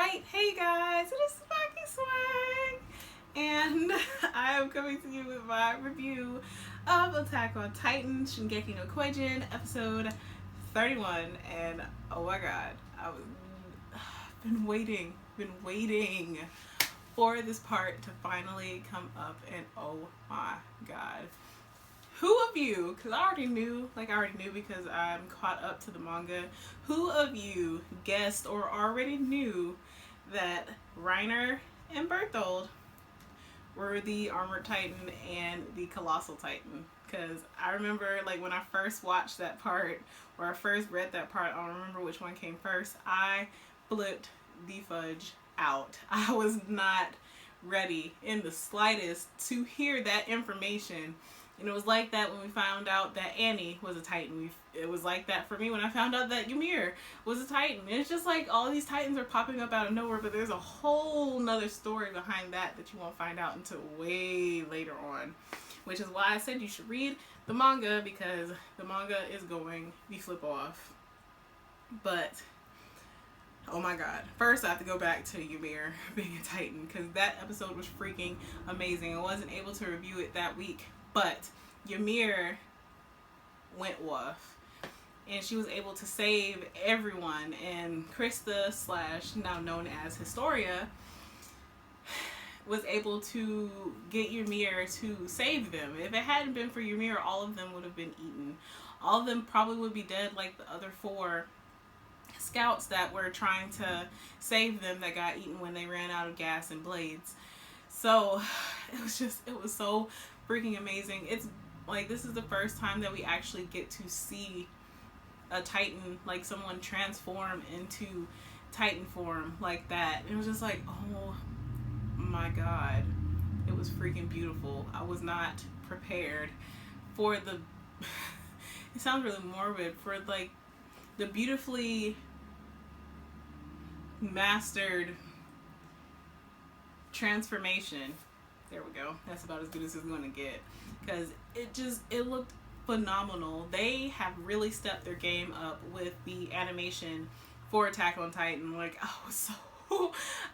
Alright, hey guys, it is TsubakiSwagg, and I am coming to you with my review of Attack on Titan, Shingeki no Kyojin, episode 31, and oh my god, been waiting for this part to finally come up, and oh my god. Who of you, because I already knew because I'm caught up to the manga, who of you guessed or already knew that Reiner and Berthold were the Armored Titan and the Colossal Titan? Because I remember, like, when I first watched that part, or I first read that part, I don't remember which one came first, I flipped the fudge out. I was not ready in the slightest to hear that information. And it was like that when we found out that Annie was a Titan. It was like that for me when I found out that Ymir was a Titan. And it's just like all these Titans are popping up out of nowhere, but there's a whole nother story behind that you won't find out until way later on. Which is why I said you should read the manga, because the manga is going the flip off. But oh my god. First I have to go back to Ymir being a Titan, because that episode was freaking amazing. I wasn't able to review it that week, but Ymir went off, and she was able to save everyone, and Krista / now known as Historia was able to get Ymir to save them. If it hadn't been for Ymir, all of them would have been eaten. All of them probably would be dead like the other 4 scouts that were trying to save them that got eaten when they ran out of gas and blades. So it was so freaking amazing. It's like, this is the first time that we actually get to see a Titan, like someone transform into Titan form like that. It was just like, oh my god, it was freaking beautiful. I was not prepared for the it sounds really morbid, for like the beautifully mastered transformation. There we go. That's about as good as it's going to get, because it looked phenomenal. They have really stepped their game up with the animation for Attack on Titan. Like, I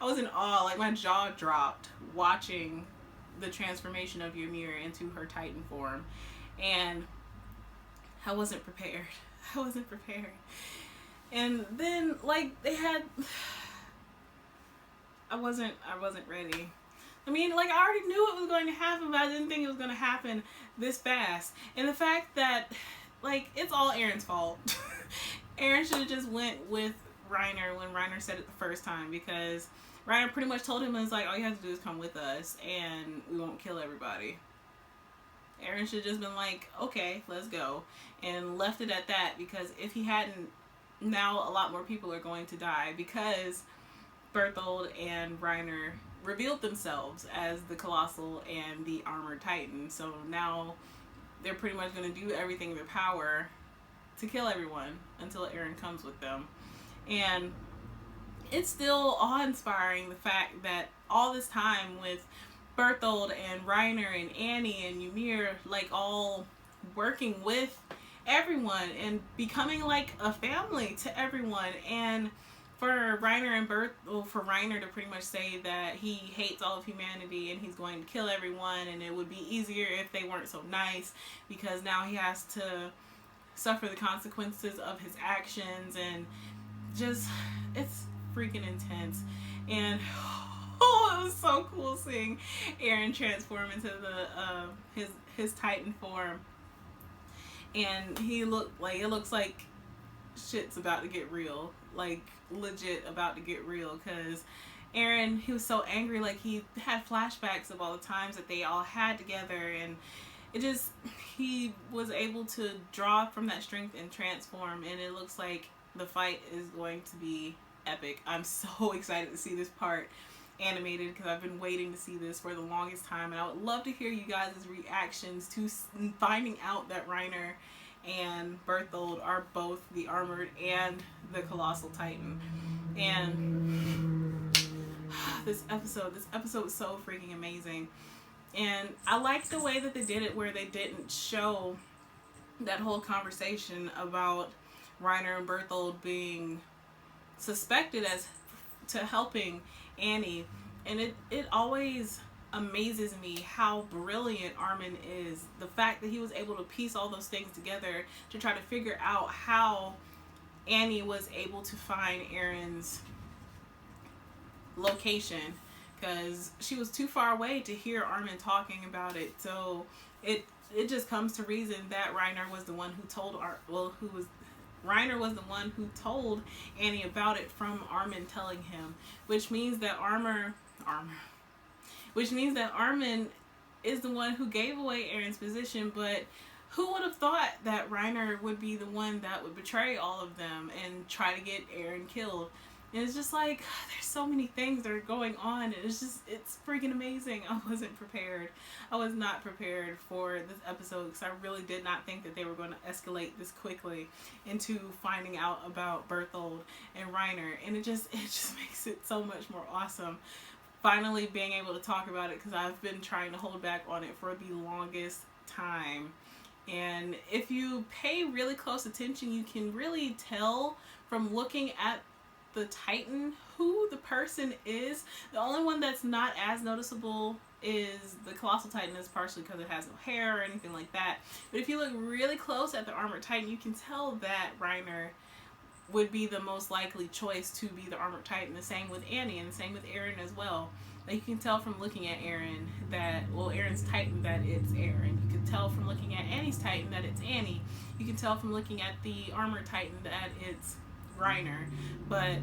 was in awe. Like, my jaw dropped watching the transformation of Ymir into her Titan form, and I wasn't prepared. And then, like, they had I wasn't ready. I mean, like, I already knew it was going to happen, but I didn't think it was going to happen this fast. And the fact that, like, it's all Aaron's fault. Aaron should have just went with Reiner when Reiner said it the first time, because Reiner pretty much told him, it's like, all you have to do is come with us and we won't kill everybody. Aaron should have just been like, okay, let's go, and left it at that, because if he hadn't, now a lot more people are going to die, because Berthold and Reiner revealed themselves as the Colossal and the Armored Titan. So now they're pretty much going to do everything in their power to kill everyone until Eren comes with them. And it's still awe-inspiring, the fact that all this time with Berthold and Reiner and Annie and Ymir, like, all working with everyone and becoming like a family to everyone, and for Reiner to pretty much say that he hates all of humanity and he's going to kill everyone, and it would be easier if they weren't so nice, because now he has to suffer the consequences of his actions, and just, it's freaking intense. And oh, it was so cool seeing Eren transform into the his Titan form, and it looks like shit's about to get real, like legit about to get real, because Eren, he was so angry. Like, he had flashbacks of all the times that they all had together, and he was able to draw from that strength and transform, and it looks like the fight is going to be epic. I'm so excited to see this part animated, because I've been waiting to see this for the longest time, and I would love to hear you guys' reactions to finding out that Reiner and Berthold are both the Armored and the Colossal Titan. And this episode was so freaking amazing. And I like the way that they did it, where they didn't show that whole conversation about Reiner and Berthold being suspected as to helping Annie. And it always amazes me how brilliant Armin is. The fact that he was able to piece all those things together to try to figure out how Annie was able to find Aaron's location, because she was too far away to hear Armin talking about it. So it just comes to reason that Reiner was the one who told Reiner was the one who told Annie about it from Armin telling him, which means that Armin is the one who gave away Aaron's position. But who would have thought that Reiner would be the one that would betray all of them and try to get Aaron killed? And it's just like, there's so many things that are going on, and it's freaking amazing. I wasn't prepared. I was not prepared for this episode, because I really did not think that they were going to escalate this quickly into finding out about Berthold and Reiner. And it just makes it so much more awesome. Finally being able to talk about it, because I've been trying to hold back on it for the longest time. And if you pay really close attention, you can really tell from looking at the Titan who the person is. The only one that's not as noticeable is the Colossal Titan, is partially because it has no hair or anything like that. But if you look really close at the Armored Titan, you can tell that Reiner would be the most likely choice to be the Armored Titan. The same with Annie, and the same with Aaron as well. Like, you can tell from looking at Aaron that, well, Aaron's Titan, that it's Aaron. You can tell from looking at Annie's Titan that it's Annie. You can tell from looking at the Armored Titan that it's Reiner. But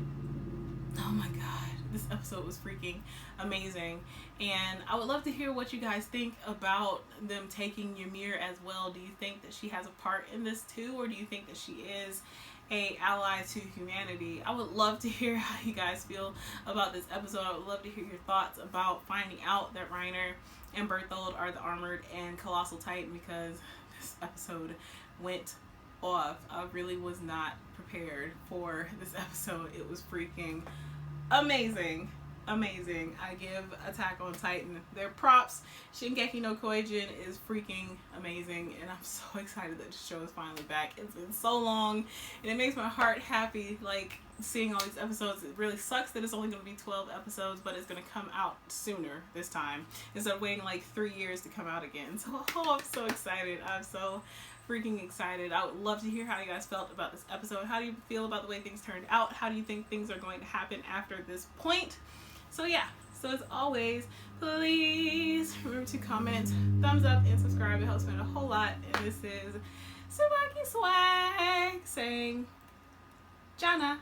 oh my god, this episode was freaking amazing. And I would love to hear what you guys think about them taking Ymir as well. Do you think that she has a part in this too, or do you think that she is a ally to humanity? I would love to hear how you guys feel about this episode. I would love to hear your thoughts about finding out that Reiner and Berthold are the Armored and Colossal Titan, because this episode went off. I really was not prepared for this episode. It was freaking amazing. Amazing. I give Attack on Titan their props. Shingeki no Kyojin is freaking amazing, and I'm so excited that the show is finally back. It's been so long, and it makes my heart happy, like, seeing all these episodes. It really sucks that it's only going to be 12 episodes, but it's going to come out sooner this time, instead of waiting like 3 years to come out again. So, oh, I'm so excited. I'm so freaking excited. I would love to hear how you guys felt about this episode. How do you feel about the way things turned out? How do you think things are going to happen after this point? So yeah, so as always, please remember to comment, thumbs up, and subscribe. It helps me a whole lot. And this is TsubakiSwagg saying Jana.